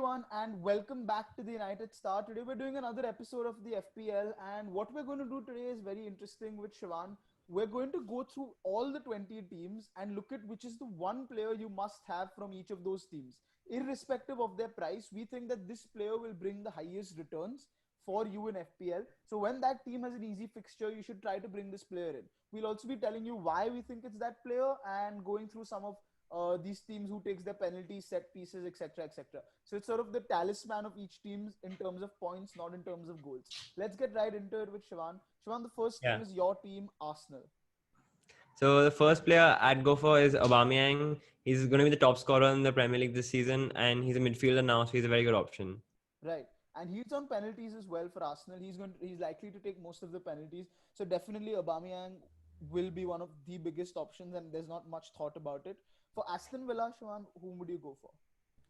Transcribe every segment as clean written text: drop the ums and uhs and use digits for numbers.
everyone, and welcome back to the United Star. Today we're doing another episode of the FPL, and what we're going to do today is very interesting with Shivan. We're going to go through all the 20 teams and look at which is the one player you must have from each of those teams. Irrespective of their price, we think that this player will bring the highest returns for you in FPL. So when that team has an easy fixture, you should try to bring this player in. We'll also be telling you why we think it's that player and going through some of these teams who takes their penalties, set pieces, etc., etc. So it's sort of the talisman of each team in terms of points, not in terms of goals. Let's get right into it with Shivan. Shivan, the first team Yeah. is your team, Arsenal. So the first player I'd go for is Aubameyang. He's going to be the top scorer in the Premier League this season, and he's a midfielder now, so he's a very good option. Right. And he's on penalties as well for Arsenal. He's likely to take most of the penalties. So definitely Aubameyang will be one of the biggest options, and there's not much thought about it. For Aston Villa, Shivan, whom would you go for?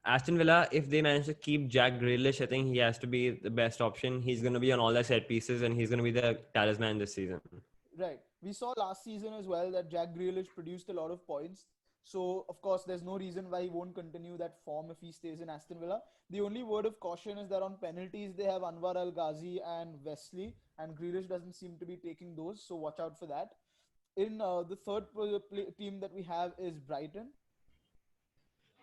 Aston Villa, if they manage to keep Jack Grealish, I think he has to be the best option. He's going to be on all their set pieces, and he's going to be the talisman this season. Right. We saw last season as well that Jack Grealish produced a lot of points. So, of course, there's no reason why he won't continue that form if he stays in Aston Villa. The only word of caution is that on penalties, they have Anwar Al Ghazi and Wesley, and Grealish doesn't seem to be taking those. So, watch out for that. In the third team that we have is Brighton.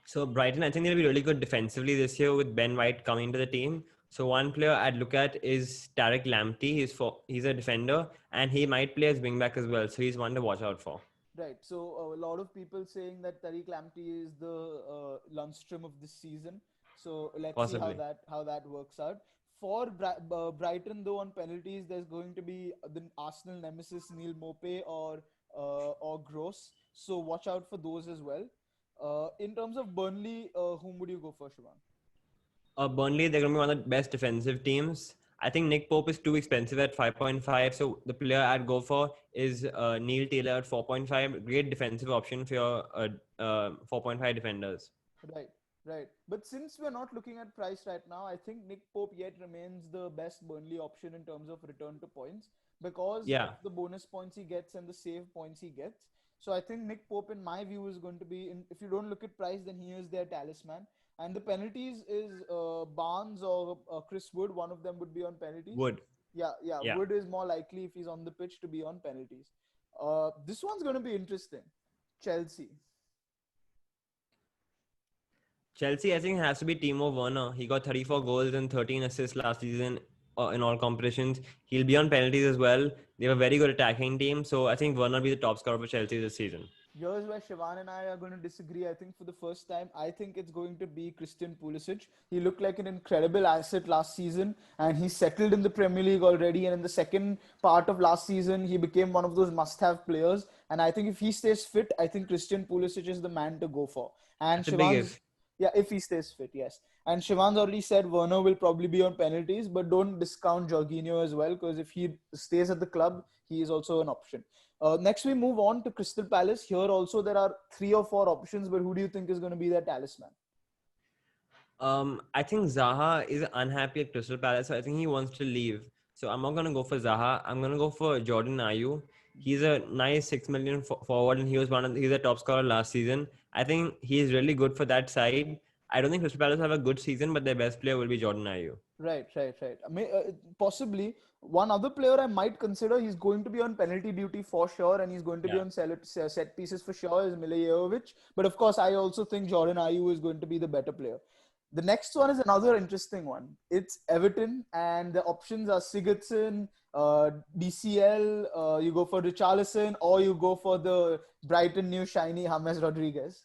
So Brighton, I think they'll be really good defensively this year with Ben White coming to the team. So one player I'd look at is Tarek Lamptey. He's a defender, and he might play as wingback as well. So he's one to watch out for. Right. So a lot of people saying that Tariq Lamptey is the Lundstrom of this season. So let's see Possibly. how that works out. For Brighton, though, on penalties, there's going to be the Arsenal nemesis Neil Mope or Gross. So watch out for those as well. In terms of Burnley, whom would you go for, Shivan? Burnley, they're going to be one of the best defensive teams. I think Nick Pope is too expensive at 5.5. So the player I'd go for is Neil Taylor at 4.5. Great defensive option for your 4.5 defenders. Right, right. But since we're not looking at price right now, I think Nick Pope yet remains the best Burnley option in terms of return to points because of Yeah. the bonus points he gets and the save points he gets. So I think Nick Pope, in my view, is going to be. If you don't look at price, then he is their talisman. And the penalties is Barnes or Chris Wood. One of them would be on penalties. Wood. Yeah, yeah. Yeah. Wood is more likely if he's on the pitch to be on penalties. This one's going to be interesting. Chelsea. Chelsea, I think, has to be Timo Werner. He got 34 goals and 13 assists last season in all competitions. He'll be on penalties as well. They have a very good attacking team. So I think Werner will be the top scorer for Chelsea this season. Here's where Shivan and I are going to disagree. I think for the first time, I think it's going to be Christian Pulisic. He looked like an incredible asset last season, and he settled in the Premier League already. And in the second part of last season, he became one of those must-have players. And I think if he stays fit, I think Christian Pulisic is the man to go for. And That's a big Shivan's, if. yeah, if he stays fit, yes. And Shivan's already said Werner will probably be on penalties, but don't discount Jorginho as well, because if he stays at the club, he is also an option. Next, we move on to Crystal Palace. Here also there are 3 or 4 options, but who do you think is going to be their talisman? I think Zaha is unhappy at Crystal Palace. So I think he wants to leave. So I'm not going to go for Zaha. I'm going to go for Jordan Ayew. He's a nice 6 million forward, and he's a top scorer last season. I think he's really good for that side. I don't think Crystal Palace have a good season, but their best player will be Jordan Ayew. Right, right, right. Possibly one other player I might consider. He's going to be on penalty duty for sure, and he's going to be Yeah. on set pieces for sure. Is Milivojevic, but of course, I also think Jordan Ayew is going to be the better player. The next one is another interesting one. It's Everton, and the options are Sigurdsson, DCL. You go for Richarlison, or you go for the Brighton new shiny James Rodriguez.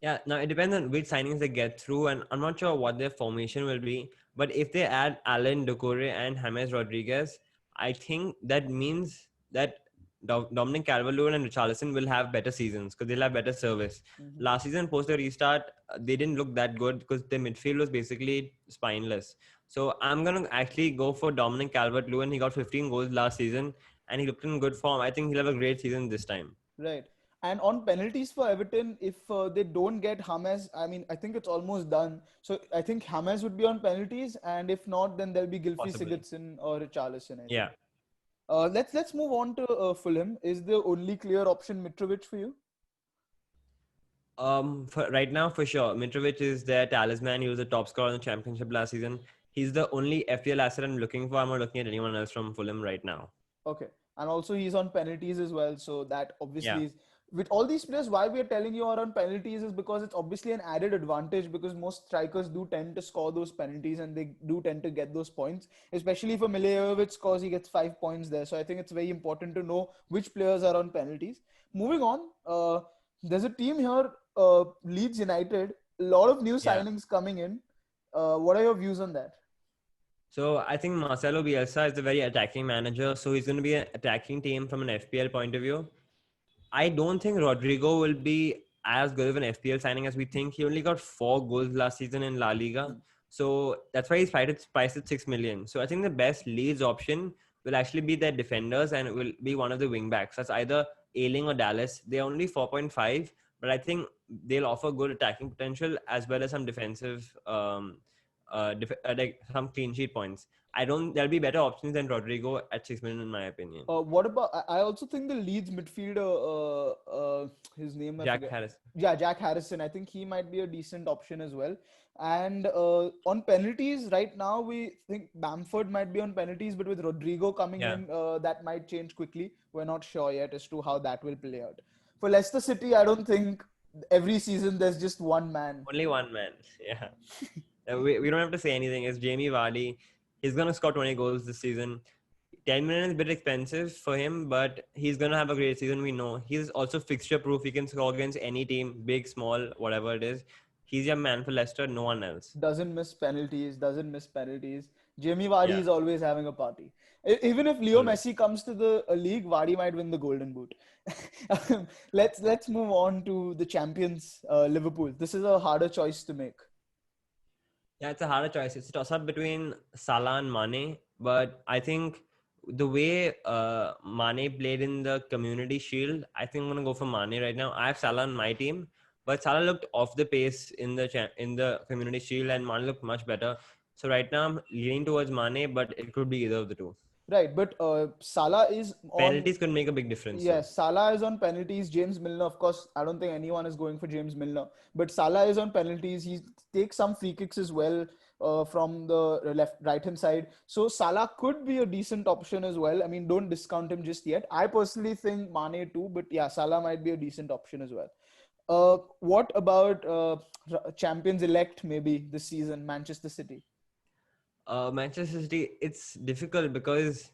Yeah, now it depends on which signings they get through, and I'm not sure what their formation will be. But if they add Alan Doucouré and James Rodriguez, I think that means that Dominic Calvert-Lewin and Richarlison will have better seasons because they'll have better service. Mm-hmm. Last season, post the restart, they didn't look that good because their midfield was basically spineless. So I'm gonna actually go for Dominic Calvert-Lewin. He got 15 goals last season, and he looked in good form. I think he'll have a great season this time. Right. And on penalties for Everton, if they don't get James, I mean, I think it's almost done. So I think James would be on penalties, and if not, then there'll be Gylfi Possibly. Sigurdsson or Richarlison, I think. Yeah. Let's move on to Fulham. Is the only clear option Mitrovic for you? For right now, for sure, Mitrovic is their talisman. He was the top scorer in the championship last season. He's the only FPL asset I'm looking for. I'm not looking at anyone else from Fulham right now. Okay. And also he's on penalties as well. So that Yeah, obviously is with all these players, why we are telling you are on penalties is because it's obviously an added advantage because most strikers do tend to score those penalties and they do tend to get those points. Especially for Milivojevic scores, he gets 5 points there. So I think it's very important to know which players are on penalties. Moving on, there's a team here, Leeds United. A lot of new yeah. signings coming in. What are your views on that? So I think Marcelo Bielsa is a very attacking manager. So he's going to be an attacking team from an FPL point of view. I don't think Rodrigo will be as good of an FPL signing as we think. He only got 4 goals last season in La Liga. So that's why he's priced at 6 million. So I think the best Leeds option will actually be their defenders and it will be one of the wing backs. That's either Ailing or Dallas. They're only 4.5, but I think they'll offer good attacking potential as well as some defensive, like some clean sheet points. I don't. There'll be better options than Rodrigo at 6 million, in my opinion. What about? I also think the Leeds midfielder, his name I Jack forget. Harris. Yeah, Jack Harrison. I think he might be a decent option as well. And on penalties, right now we think Bamford might be on penalties, but with Rodrigo coming Yeah. in, that might change quickly. We're not sure yet as to how that will play out. For Leicester City, I don't think every season there's just one man. Only one man. Yeah. We don't have to say anything. It's Jamie Vardy. He's going to score 20 goals this season. 10 million is a bit expensive for him, but he's going to have a great season. We know. He's also fixture proof. He can score against any team, big, small, whatever it is. He's your man for Leicester, no one else. Doesn't miss penalties, doesn't miss penalties. Jamie Vardy Yeah, is always having a party. Even if Leo always. Messi comes to the league, Vardy might win the Golden Boot. Let's move on to the champions, Liverpool. This is a harder choice to make. Yeah, it's a harder choice. It's a toss up between Salah and Mane, but I think the way Mane played in the Community Shield, I think I'm gonna go for Mane right now. I have Salah on my team, but Salah looked off the pace in the Community Shield, and Mane looked much better. So right now I'm leaning towards Mane, but it could be either of the two. Right, but Salah is on. Penalties could make a big difference though. Yes, Salah is on penalties. James Milner, of course, I don't think anyone is going for James Milner, but Salah is on penalties. He takes some free kicks as well from the right hand side. So Salah could be a decent option as well. I mean, don't discount him just yet. I personally think Mane too, but yeah, Salah might be a decent option as well. What about champions elect maybe this season, Manchester City? Manchester City, it's difficult because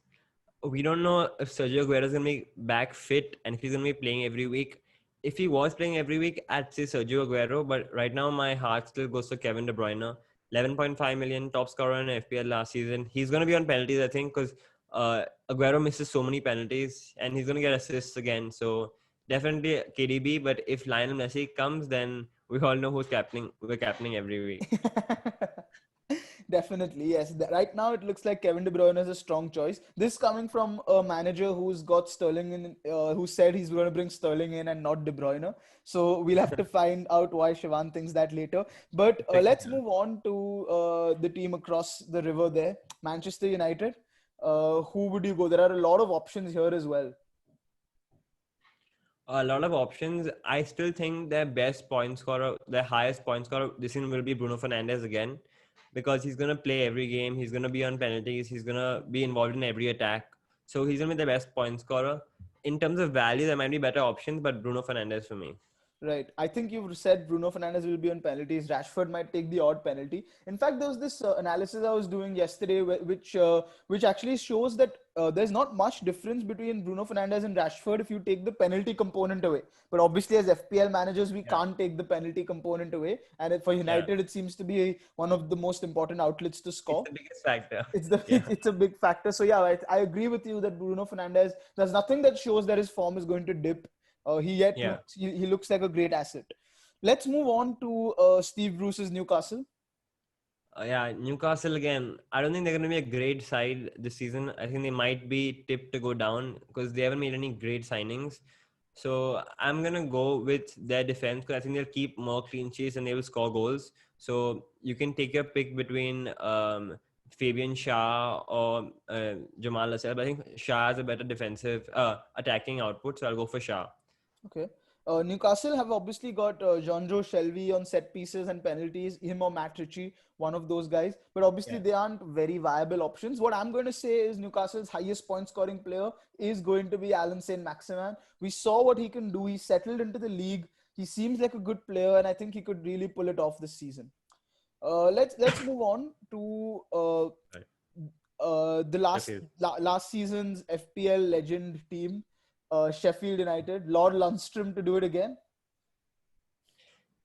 we don't know if Sergio Aguero is going to be back fit and if he's going to be playing every week. If he was playing every week, I'd say Sergio Aguero, but right now my heart still goes to Kevin De Bruyne. 11.5 million top scorer in FPL last season. He's going to be on penalties, I think, because Aguero misses so many penalties and he's going to get assists again. So definitely KDB. But if Lionel Messi comes, then we all know who's captaining. We're captaining every week. Definitely, yes. Right now, it looks like Kevin De Bruyne is a strong choice. This coming from a manager who's got Sterling in, who said he's going to bring Sterling in and not De Bruyne. So we'll have to find out why Shivan thinks that later. But let's Technical. move on to the team across the river there, Manchester United. Who would you go? There are a lot of options here as well. A lot of options. I still think their best point scorer, their highest point scorer this season will be Bruno Fernandes again, because he's gonna play every game. He's gonna be on penalties. He's gonna be involved in every attack. So he's gonna be the best point scorer. In terms of value, there might be better options, but Bruno Fernandes for me. Right. I think you've said Bruno Fernandes will be on penalties. Rashford might take the odd penalty. In fact, there was this analysis I was doing yesterday, which actually shows that there's not much difference between Bruno Fernandes and Rashford if you take the penalty component away. But obviously, as FPL managers, we Yeah, can't take the penalty component away. And for yeah, United, it seems to be one of the most important outlets to it's score. the biggest factor. It's the Yeah, it's a big factor. So yeah, I agree with you that Bruno Fernandes. There's nothing that shows that his form is going to dip. yeah. He looks like a great asset. Let's move on to Steve Bruce's Newcastle. Yeah, Newcastle again. I don't think they're going to be a great side this season. I think they might be tipped to go down because they haven't made any great signings. So I'm going to go with their defense because I think they'll keep more clean sheets and they will score goals. So you can take your pick between Fabian Shah or Jamal Lascelles. But I think Shah has a better defensive attacking output. So I'll go for Shah. Okay. Newcastle have obviously got Jean-Jo Shelby on set pieces and penalties, him or Matt Ritchie, one of those guys. But obviously, Yeah. they aren't very viable options. What I'm going to say is Newcastle's highest point scoring player is going to be Alan Saint Maximin. We saw what he can do. He settled into the league. He seems like a good player, and I think he could really pull it off this season. Let's move on to Right. the last Sheffield. last season's FPL legend team, Sheffield United. Lord Lundstrom to do it again.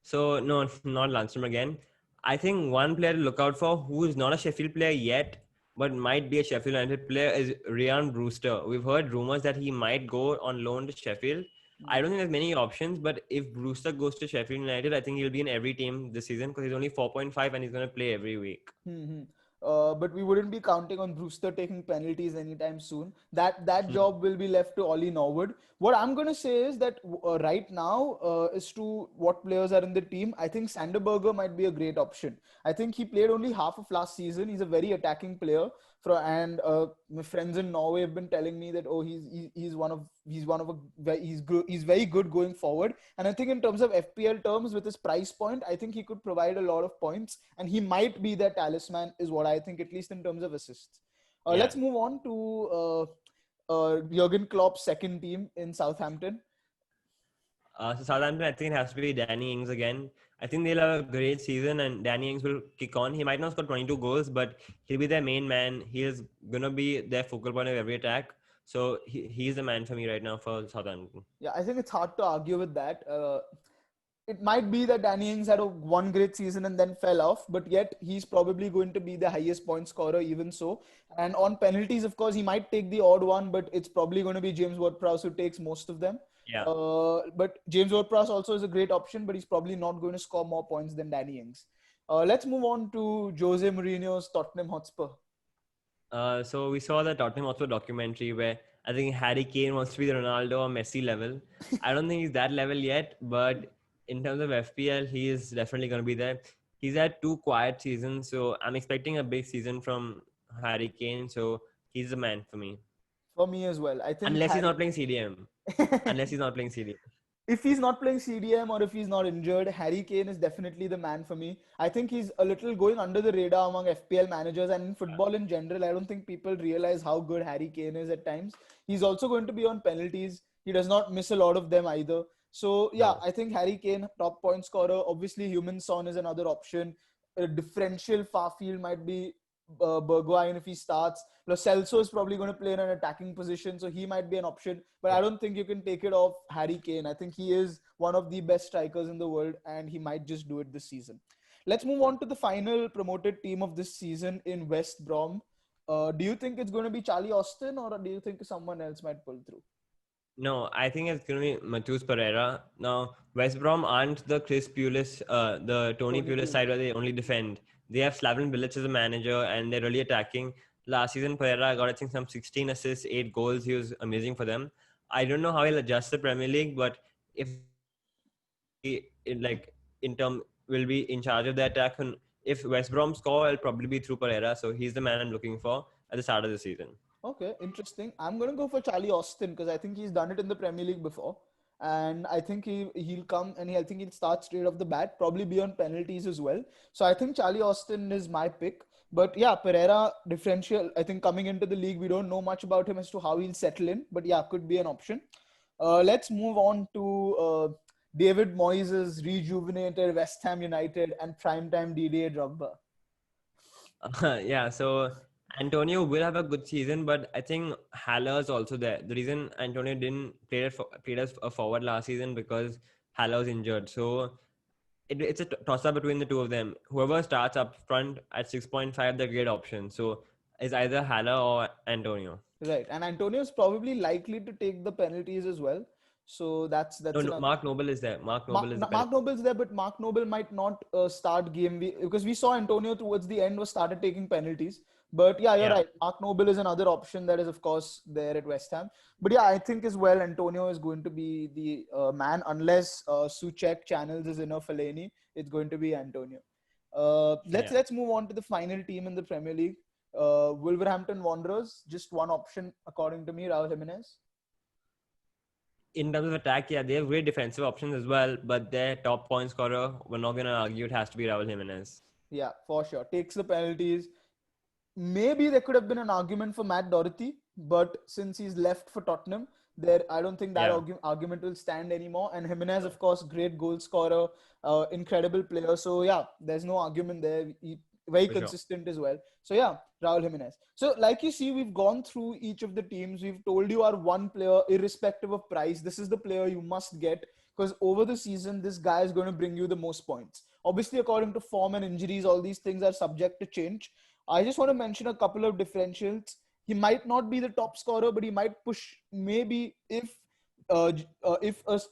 So no, not Lundstrom again. I think one player to look out for who is not a Sheffield player yet, but might be a Sheffield United player is Ryan Brewster. We've heard rumors that he might go on loan to Sheffield. I don't think there's many options, but if Brewster goes to Sheffield United, I think he'll be in every team this season because he's only 4.5 and he's going to play every week. Mm-hmm. But we wouldn't be counting on Brewster taking penalties anytime soon. That job will be left to Ollie Norwood. What I'm going to say is that right now, as to what players are in the team, I think Sanderberger might be a great option. I think he played only half of last season. He's a very attacking player. And my friends in Norway have been telling me that he's one of he's very good going forward. And I think in terms of FPL terms, with his price point, I think he could provide a lot of points, and he might be their talisman, is what I think, at least in terms of assists. Yeah. Let's move on to Jurgen Klopp's second team in Southampton. So Southampton, I think it has to be Danny Ings again. I think they'll have a great season, and Danny Ings will kick on. He might not score 22 goals, but he'll be their main man. He is gonna be their focal point of every attack. So he's the man for me right now for Southampton. Yeah, I think it's hard to argue with that. It might be that Danny Ings had a one great season and then fell off, but yet he's probably going to be the highest point scorer, even so. And on penalties, of course, he might take the odd one, but it's probably going to be James Ward-Prowse who takes most of them. Yeah. But James Ward-Prowse also is a great option, but he's probably not going to score more points than Danny Ings. Let's move on to Jose Mourinho's Tottenham Hotspur. So we saw the Tottenham Hotspur documentary where I think Harry Kane wants to be the Ronaldo or Messi level. I don't think he's that level yet, but in terms of FPL, he is definitely going to be there. He's had two quiet seasons, so I'm expecting a big season from Harry Kane. So he's the man for me, For me as well. I think unless he's Harry. not playing CDM. Unless he's not playing CDM. If he's not playing CDM or if he's not injured, Harry Kane is definitely the man for me. I think he's a little going under the radar among FPL managers and in football in general. I don't think people realize how good Harry Kane is at times. He's also going to be on penalties. He does not miss a lot of them either. So yeah, No. I think Harry Kane, top point scorer. Obviously, Human Son is another option. A differential far field might be Bergwijn if he starts. Lo Celso is probably going to play in an attacking position, so he might be an option. But I Yeah. don't think you can take it off Harry Kane. I think he is one of the best strikers in the world, and he might just do it this season. Let's move on to the final promoted team of this season in West Brom. Do you think it's going to be Charlie Austin, or do you think someone else might pull through? No, I think it's going to be Matheus Pereira. Now, West Brom aren't the Chris Pulis, the Tony Tony Pulis Pulis. side where they only defend. They have Slaven Bilic as a manager and they're really attacking. Last season, Pereira got, I think, some 16 assists, 8 goals. He was amazing for them. I don't know how he'll adjust the Premier League, but if they win the league, I think he'll be, will be in charge of the attack. And if West Brom score, it'll probably be through Pereira. So he's the man I'm looking for at the start of the season. Okay, interesting. I'm going to go for Charlie Austin because I think he's done it in the Premier League before. And I think he'll come and I think he'll start straight off the bat, probably be on penalties as well. So I think Charlie Austin is my pick. But yeah, Pereira differential. I think coming into the league, we don't know much about him as to how he'll settle in. But yeah, could be an option. Let's move on to David Moyes' rejuvenated West Ham United and primetime Didier Drogba. Yeah, so Antonio will have a good season, but I think Haller is also there. The reason Antonio didn't played as a forward last season because Haller was injured. So it's a toss up between the two of them. Whoever starts up front at 6.5, they're great option. So it's either Haller or Antonio. Right, and Antonio is probably likely to take the penalties as well. So No, that's no, another. Mark Noble is there. Mark Noble is the Mark penalty. Noble's there, but Mark Noble might not start game week because we saw Antonio towards the end was started taking penalties. But yeah, you're Yeah, right. Mark Noble is another option that is, of course, there at West Ham. But yeah, I think as well, Antonio is going to be the man unless Suchek channels his inner Fellaini. It's going to be Antonio. Let's yeah. let's move on to the final team in the Premier League. Wolverhampton Wanderers, just one option according to me, Raul Jimenez. in terms of attack, yeah, they have great defensive options as well. But their top point scorer, we're not gonna argue, it has to be Raul Jimenez. Yeah, for sure. Takes the penalties. Maybe there could have been an argument for Matt Doherty, but since he's left for Tottenham, there I don't think that Yeah, argument will stand anymore. And Jimenez, of course, great goal scorer, incredible player. So yeah, there's no argument there. Very for sure. consistent as well. So yeah, Raul Jimenez. So like you see, we've gone through each of the teams. We've told you our one player, irrespective of price. This is the player you must get because over the season, this guy is going to bring you the most points. Obviously, according to form and injuries, all these things are subject to change. I just want to mention a couple of differentials. He might not be the top scorer, but he might push. Maybe if a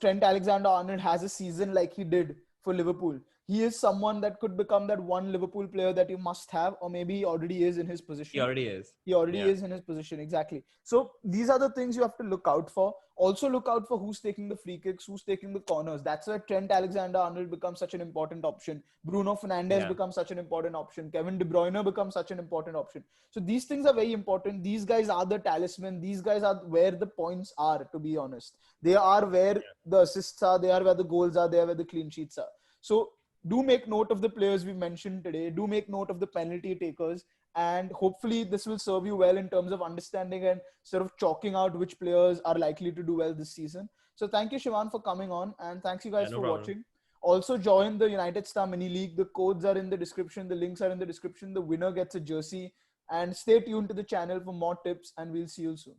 Trent Alexander-Arnold has a season like he did for Liverpool, he is someone that could become that one Liverpool player that you must have, or maybe he already is in his He position. already is. He already Yeah, is in his position, exactly. So these are the things you have to look out for. Also look out for who's taking the free kicks, who's taking the corners. That's where Trent Alexander-Arnold becomes such an important option. Bruno Fernandes yeah, becomes such an important option. Kevin De Bruyne becomes such an important option. So these things are very important. These guys are the talisman. These guys are where the points are, to be honest. They are where the assists are. They are where the goals are. They are where the clean sheets are. So do make note of the players we mentioned today. Do make note of the penalty takers. And hopefully this will serve you well in terms of understanding and sort of chalking out which players are likely to do well this season. So thank you, Shivan, for coming on, and thanks you yeah. guys No for problem. watching. Also join the United Star Mini League. The codes are in the description. The links are in the description. The winner gets a jersey. And stay tuned to the channel for more tips, and we'll see you soon.